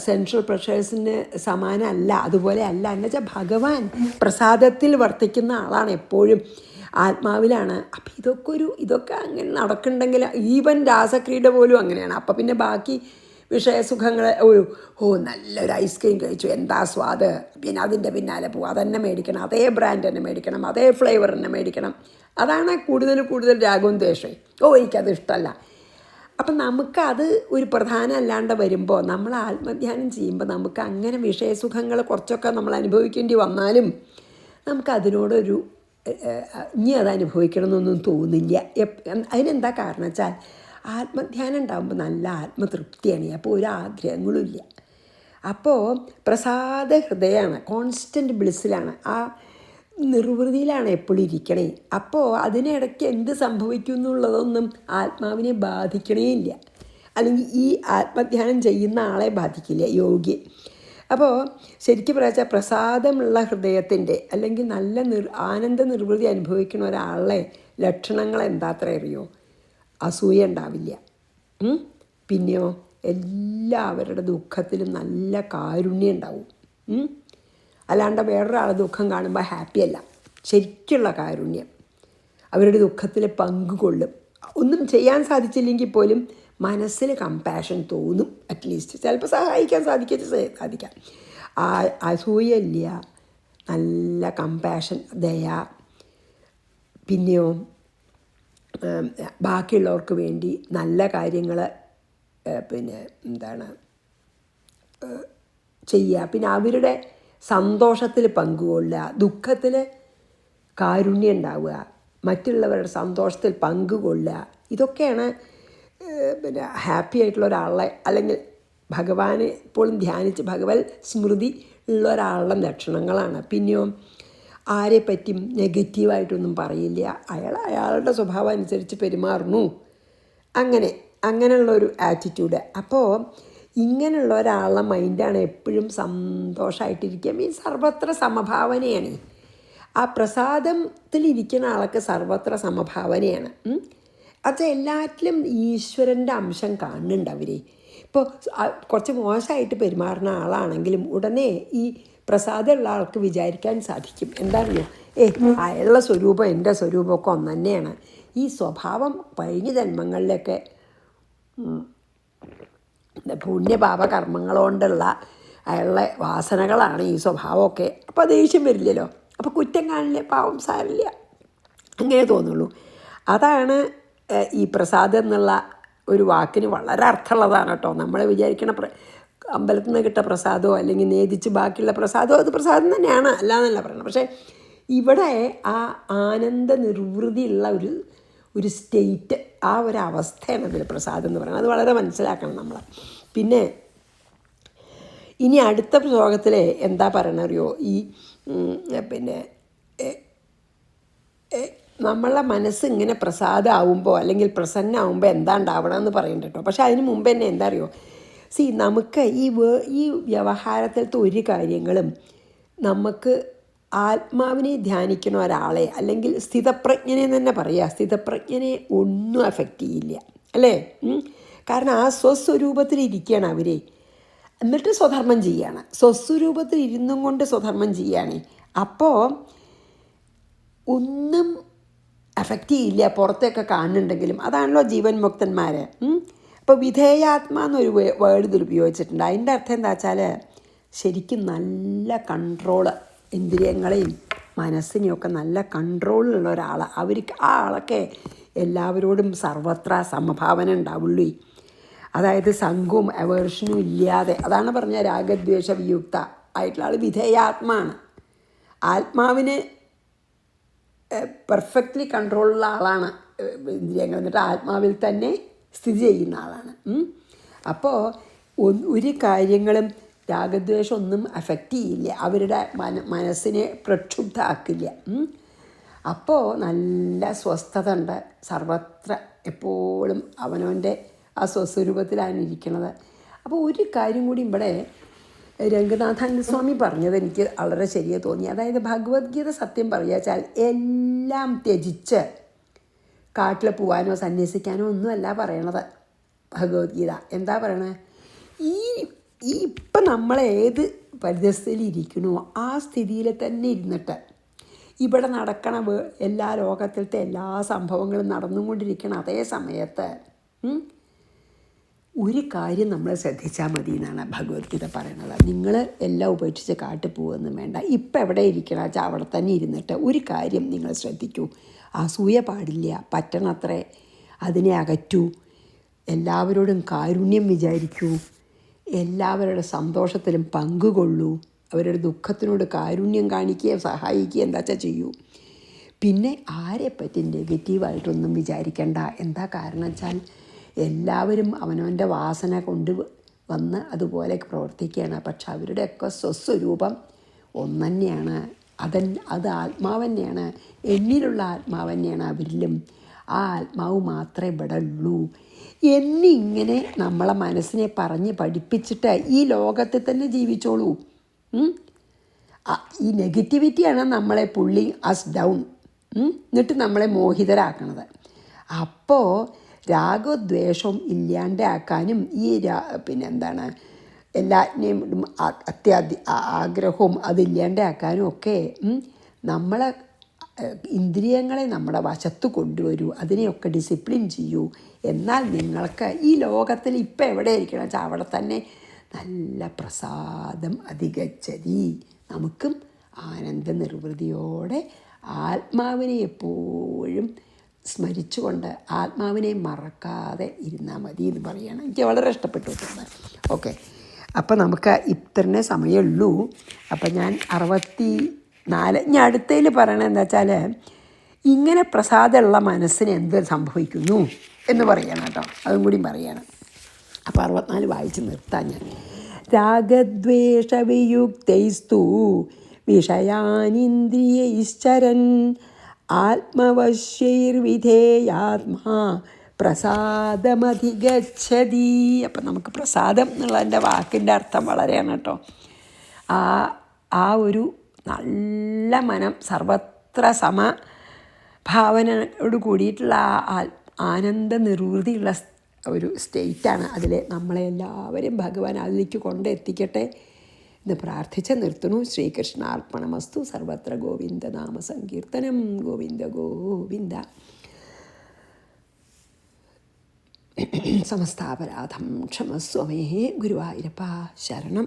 സെൻട്രൽ പ്രഷേഴ്സിന് സമാനമല്ല, അതുപോലെ അല്ല. എന്നുവെച്ചാൽ ഭഗവാൻ പ്രസാദത്തിൽ വർത്തിക്കുന്ന ആളാണ് എപ്പോഴും, ആത്മാവിലാണ്. അപ്പം ഇതൊക്കെ അങ്ങനെ നടക്കുന്നുണ്ടെങ്കിൽ ഈവൻ രാസക്രീഡ പോലും അങ്ങനെയാണ്. അപ്പം പിന്നെ ബാക്കി വിഷയസുഖങ്ങൾ നല്ലൊരു ഐസ്ക്രീം കഴിച്ചു, എന്താ സ്വാദ്, പിന്നെ അതിൻ്റെ പിന്നാലെ പോകും, അതന്നെ മേടിക്കണം, അതേ ബ്രാൻഡ് തന്നെ മേടിക്കണം, അതേ ഫ്ലേവർ തന്നെ മേടിക്കണം. അതാണ് കൂടുതൽ രാഗവും ദ്വേഷവും. എനിക്കത് ഇഷ്ടമല്ല. അപ്പം നമുക്കത് ഒരു പ്രധാനം അല്ലാണ്ട് വരുമ്പോൾ നമ്മൾ ആത്മധ്യാനം ചെയ്യുമ്പോൾ നമുക്ക് അങ്ങനെ വിഷയസുഖങ്ങൾ കുറച്ചൊക്കെ നമ്മൾ അനുഭവിക്കേണ്ടി വന്നാലും നമുക്കതിനോടൊരു ഇനി അത് അനുഭവിക്കണം എന്നൊന്നും തോന്നില്ല. അതിനെന്താ കാരണം വെച്ചാൽ ആത്മധ്യാനം ഉണ്ടാകുമ്പോൾ നല്ല ആത്മതൃപ്തിയാണ്, അപ്പോൾ ഒരു ആഗ്രഹങ്ങളും ഇല്ല. അപ്പോൾ പ്രസാദ ഹൃദയമാണ്, കോൺസ്റ്റൻറ്റ് ബ്ലിസ്സിലാണ്, ആ നിർവൃതിയിലാണ് എപ്പോഴും ഇരിക്കണേ. അപ്പോൾ അതിനിടയ്ക്ക് എന്ത് സംഭവിക്കും എന്നുള്ളതൊന്നും ആത്മാവിനെ ബാധിക്കണേ ഇല്ല, അല്ലെങ്കിൽ ഈ ആത്മധ്യാനം ചെയ്യുന്ന ആളെ ബാധിക്കില്ല, യോഗ്യ. അപ്പോൾ ശരിക്കും പറയാച്ചാൽ പ്രസാദമുള്ള ഹൃദയത്തിൻ്റെ അല്ലെങ്കിൽ നല്ല ആനന്ദ നിർവൃതി അനുഭവിക്കുന്ന ഒരാളെ ലക്ഷണങ്ങൾ എന്താ അത്ര അറിയോ? അസൂയ ഉണ്ടാവില്ല, പിന്നെയോ എല്ലാവരുടെ ദുഃഖത്തിലും നല്ല കാരുണ്യം ഉണ്ടാവും. അല്ലാണ്ട് വേറൊരാളെ ദുഃഖം കാണുമ്പോൾ ഹാപ്പിയല്ല, ശരിക്കുള്ള കാരുണ്യം. അവരുടെ ദുഃഖത്തിൽ പങ്കുകൊള്ളും. ഒന്നും ചെയ്യാൻ സാധിച്ചില്ലെങ്കിൽ പോലും മനസ്സിൽ കമ്പാഷൻ തോന്നും, അറ്റ്ലീസ്റ്റ് ചിലപ്പോൾ സഹായിക്കാൻ സാധിക്കാം. അസൂയയില്ല, നല്ല കമ്പാഷൻ, ദയ. പിന്നെയോ ബാക്കിയുള്ളവർക്ക് വേണ്ടി നല്ല കാര്യങ്ങൾ ചെയ്യുക. പിന്നെ അവരുടെ സന്തോഷത്തിൽ പങ്കുകൊള്ളുക, ദുഃഖത്തിൽ കാരുണ്യം ഉണ്ടാവുക, മറ്റുള്ളവരുടെ സന്തോഷത്തിൽ പങ്കുകൊള്ളുക. ഇതൊക്കെയാണ് ഹാപ്പി ആയിട്ടുള്ള ഒരാളെ, അല്ലെങ്കിൽ ഭഗവാനെ എപ്പോഴും ധ്യാനിച്ച് ഭഗവത് സ്മൃതി ഉള്ള ഒരാളുടെ ലക്ഷണങ്ങളാണ്. പിന്നെയോ ആരെപ്പറ്റും നെഗറ്റീവായിട്ടൊന്നും പറയില്ല, അയാളുടെ സ്വഭാവം അനുസരിച്ച് പെരുമാറുന്നു, അങ്ങനെയുള്ളൊരു ആറ്റിറ്റ്യൂഡ്. അപ്പോൾ ഇങ്ങനെയുള്ള ഒരാളുടെ മൈൻഡാണ് എപ്പോഴും സന്തോഷമായിട്ടിരിക്കുക. മീൻസ് സർവത്ര സമഭാവനയാണ്. ആ പ്രസാദത്തിലിരിക്കുന്ന ആൾക്ക് സർവത്ര സമഭാവനയാണ്. അത് എല്ലാറ്റിലും ഈശ്വരൻ്റെ അംശം കാണുന്നുണ്ട് അവർ. ഇപ്പോൾ കുറച്ച് മോശമായിട്ട് പെരുമാറുന്ന ആളാണെങ്കിലും ഉടനെ ഈ പ്രസാദമുള്ള ആൾക്ക് വിചാരിക്കാൻ സാധിക്കും, എന്താണെന്നോ, അയാളുടെ സ്വരൂപം എൻ്റെ സ്വരൂപമൊക്കെ ഒന്ന് തന്നെയാണ്. ഈ സ്വഭാവം കഴിഞ്ഞ ജന്മങ്ങളിലൊക്കെ പുണ്യപാപ കർമ്മങ്ങളുകൊണ്ടുള്ള അയാളുടെ വാസനകളാണ് ഈ സ്വഭാവമൊക്കെ. അപ്പോൾ ദേഷ്യം വരില്ലല്ലോ, അപ്പോൾ കുറ്റം കാണില്ല, പാവം സാരില്ല, അങ്ങനെ തോന്നുള്ളൂ. അതാണ് ഈ പ്രസാദം എന്നുള്ള ഒരു വാക്കിന് വളരെ അർത്ഥമുള്ളതാണ് കേട്ടോ. നമ്മൾ വിചാരിക്കണ അമ്പലത്തിൽ നിന്ന് കിട്ട പ്രസാദമോ അല്ലെങ്കിൽ നേദിച്ച് ബാക്കിയുള്ള പ്രസാദമോ അത് പ്രസാദം തന്നെയാണ്, അല്ലാന്നല്ല പറയണം. പക്ഷേ ഇവിടെ ആ ആനന്ദ നിർവൃതിയുള്ള ഒരു സ്റ്റേറ്റ്, ആ ഒരു അവസ്ഥയാണ് അതിൽ പ്രസാദം എന്ന് പറയുന്നത്. അത് വളരെ മനസ്സിലാക്കണം നമ്മൾ. പിന്നെ ഇനി അടുത്ത ശ്ലോകത്തിൽ എന്താ പറയണറിയോ, ഈ നമ്മളെ മനസ്സ് ഇങ്ങനെ പ്രസാദമാവുമ്പോൾ അല്ലെങ്കിൽ പ്രസന്നമാവുമ്പോൾ എന്താ ഉണ്ടാവണമെന്ന് പറയുന്നുണ്ട് കേട്ടോ. പക്ഷെ അതിന് മുമ്പ് തന്നെ എന്താ അറിയോ, നമുക്ക് ഈ വ്യവഹാരത്തിലത്തെ ഒരു കാര്യങ്ങളും നമുക്ക് ആത്മാവിനെ ധ്യാനിക്കുന്ന ഒരാളെ അല്ലെങ്കിൽ സ്ഥിതപ്രജ്ഞനെ തന്നെ പറയുക, സ്ഥിതപ്രജ്ഞനെ ഒന്നും അഫക്റ്റ് ചെയ്യില്ല, അല്ലേ? കാരണം ആ സ്വസ്വരൂപത്തിലിരിക്കുകയാണ് അവർ, എന്നിട്ട് സ്വധർമ്മം ചെയ്യുകയാണ്. സ്വസ്വരൂപത്തിൽ ഇരുന്നും കൊണ്ട് സ്വധർമ്മം ചെയ്യുകയാണ്. അപ്പോൾ ഒന്നും അഫക്റ്റ് ചെയ്യില്ല, പുറത്തൊക്കെ കാണുന്നുണ്ടെങ്കിലും. അതാണല്ലോ ജീവൻ മുക്തന്മാർ. അപ്പോൾ വിധേയാത്മാ എന്നൊരു വേർഡ് ഇതിൽ ഉപയോഗിച്ചിട്ടുണ്ട്. അതിൻ്റെ അർത്ഥം എന്താ വെച്ചാൽ ശരിക്കും നല്ല കൺട്രോള്, ഇന്ദ്രിയങ്ങളെയും മനസ്സിനെയൊക്കെ നല്ല കൺട്രോളിലുള്ള ഒരാൾ. അവർക്ക് ആ ആളൊക്കെ എല്ലാവരോടും സർവത്ര സമഭാവന ഉണ്ടാവുള്ളൂ. അതായത് സംഘവും അവേർഷനും ഇല്ലാതെ, അതാണ് പറഞ്ഞ രാഗദ്വേഷ വിയുക്ത ആയിട്ടുള്ള ആൾ വിധേയാത്മാണ്. ആത്മാവിന് പെർഫെക്റ്റ്ലി കൺട്രോളുള്ള ആളാണ് ഇന്ദ്രിയങ്ങൾ, എന്നിട്ട് ആത്മാവിൽ തന്നെ സ്ഥിതി ചെയ്യുന്ന ആളാണ്. അപ്പോൾ ഒരു കാര്യങ്ങളും രാഗദ്വേഷം ഒന്നും അഫക്റ്റ് ചെയ്യില്ല, അവരുടെ മനസ്സിനെ പ്രക്ഷുബ്ധമാക്കില്ല. അപ്പോൾ നല്ല സ്വസ്ഥത ഉണ്ട്, സർവത്ര എപ്പോഴും അവനവൻ്റെ ആ സ്വസ്വരൂപത്തിലാണ് ഇരിക്കുന്നത്. അപ്പോൾ ഒരു കാര്യം കൂടി ഇവിടെ രംഗനാഥാനന്ദ സ്വാമി പറഞ്ഞത് എനിക്ക് വളരെ ശരിയായി തോന്നി. അതായത് ഭഗവത്ഗീത സത്യം പറയുക വെച്ചാൽ എല്ലാം ത്യജിച്ച് കാട്ടിൽ പോകാനോ സന്യസിക്കാനോ ഒന്നുമല്ല പറയണത്. ഭഗവത്ഗീത. എന്താ പറയണേ? ഈ ഈ ഇപ്പം നമ്മളേത് പരിതസ്ഥിതിയിലിരിക്കണോ ആ സ്ഥിതിയിൽ തന്നെ ഇരുന്നിട്ട് ഇവിടെ നടക്കണ എല്ലാ ലോകത്തിലത്തെ എല്ലാ സംഭവങ്ങളും നടന്നുകൊണ്ടിരിക്കണം അതേ സമയത്ത് ഒരു കാര്യം നമ്മൾ ശ്രദ്ധിച്ചാൽ മതി എന്നാണ് ഭഗവത്ഗീത പറയണത്. നിങ്ങൾ എല്ലാം ഉപേക്ഷിച്ച് കാട്ടിൽ പോകുമെന്നും വേണ്ട. ഇപ്പം എവിടെ ഇരിക്കണം വെച്ചാൽ അവിടെ തന്നെ ഇരുന്നിട്ട് ഒരു കാര്യം നിങ്ങൾ ശ്രദ്ധിക്കൂ. അസൂയ പാടില്ല, പറ്റണത്രേ അതിനെ അകറ്റൂ, എല്ലാവരോടും കാരുണ്യം വിചാരിക്കൂ, എല്ലാവരുടെ സന്തോഷത്തിലും പങ്കുകൊള്ളൂ, അവരുടെ ദുഃഖത്തിനോട് കാരുണ്യം കാണിക്കുകയോ സഹായിക്കുകയോ എന്താ വെച്ചാൽ ചെയ്യൂ. പിന്നെ ആരെപ്പറ്റി നെഗറ്റീവായിട്ടൊന്നും വിചാരിക്കേണ്ട. എന്താ കാരണം വെച്ചാൽ എല്ലാവരും അവനവൻ്റെ വാസന കൊണ്ട് വന്ന് അതുപോലെ പ്രവർത്തിക്കുകയാണ്. പക്ഷെ അവരുടെയൊക്കെ സ്വസ്വരൂപം ഒന്നുതന്നെയാണ്. അത് ആത്മാവ് തന്നെയാണ്, എന്നിലുള്ള ആത്മാവ് തന്നെയാണ് അവരിലും. ആ ആത്മാവ് മാത്രമേ ഇവിടെ ഉള്ളൂ എന്നിങ്ങനെ നമ്മളെ മനസ്സിനെ പറഞ്ഞ് പഠിപ്പിച്ചിട്ട് ഈ ലോകത്തിൽ തന്നെ ജീവിച്ചോളൂ. ഈ നെഗറ്റിവിറ്റിയാണ് നമ്മളെ പുള്ളിങ് അസ് ഡൗൺ, എന്നിട്ട് നമ്മളെ മോഹിതരാക്കണത്. അപ്പോൾ രാഗദ്വേഷവും ഇല്ലാണ്ടാക്കാനും ഈ പിന്നെന്താണ് എല്ലാറ്റിനെയും ആഗ്രഹവും അതില്ലാണ്ടാക്കാനും ഒക്കെ നമ്മളെ ഇന്ദ്രിയങ്ങളെ നമ്മുടെ വശത്ത് കൊണ്ടുവരൂ, അതിനെയൊക്കെ ഡിസിപ്ലിൻ ചെയ്യൂ. എന്നാൽ നിങ്ങൾക്ക് ഈ ലോകത്തിൽ ഇപ്പം എവിടെ ഇരിക്കണം വെച്ചാൽ അവിടെ തന്നെ നല്ല പ്രസാദം അധികച്ചതി. നമുക്കും ആനന്ദ നിർവൃതിയോടെ ആത്മാവിനെ എപ്പോഴും സ്മരിച്ചുകൊണ്ട് ആത്മാവിനെ മറക്കാതെ ഇരുന്നാൽ മതി എന്ന് പറയുകയാണ്. എനിക്ക് വളരെ ഇഷ്ടപ്പെട്ടിട്ടുണ്ട്. ഓക്കെ, അപ്പോൾ നമുക്ക് ഇത്രേ സമയമുള്ളൂ. അപ്പം ഞാൻ 64 ഞാൻ അടുത്തതിൽ പറയണത് എന്താ വെച്ചാൽ ഇങ്ങനെ പ്രസാദമുള്ള മനസ്സിന് എന്ത് സംഭവിക്കുന്നു എന്ന് പറയണം കേട്ടോ. അതും കൂടി പറയണം. അപ്പോൾ 64 വായിച്ച് നിർത്താൻ ഞാൻ. രാഗദ്വേഷവിയുക്തൈസ്തു വിഷയാനിന്ദ്രിയൈശ്ചരൻ ആത്മവശ്യൈർവിധേയാത്മാ പ്രസാദമധിഗച്ഛതി. അപ്പം നമുക്ക് പ്രസാദം എന്നുള്ളതിൻ്റെ വാക്കിൻ്റെ അർത്ഥം വളരെയാണ് കേട്ടോ. ആ ഒരു നല്ല മനം സർവത്ര സമഭാവനയോട് കൂടിയിട്ടുള്ള ആ ആനന്ദ നിർവൃതിയുള്ള ഒരു സ്റ്റേറ്റാണ്. അതിൽ നമ്മളെല്ലാവരും ഭഗവാൻ അതിലേക്ക് കൊണ്ടെത്തിക്കട്ടെ എന്ന് പ്രാർത്ഥിച്ച് നിർത്തുന്നു. ശ്രീകൃഷ്ണാർപ്പണമസ്തു. സർവത്ര ഗോവിന്ദ നാമ സങ്കീർത്തനം. ഗോവിന്ദ ഗോവിന്ദ. സമസ്താപരാധം ക്ഷമസ്വമേ. ഗുരുവായൂരപ്പ ശരണം.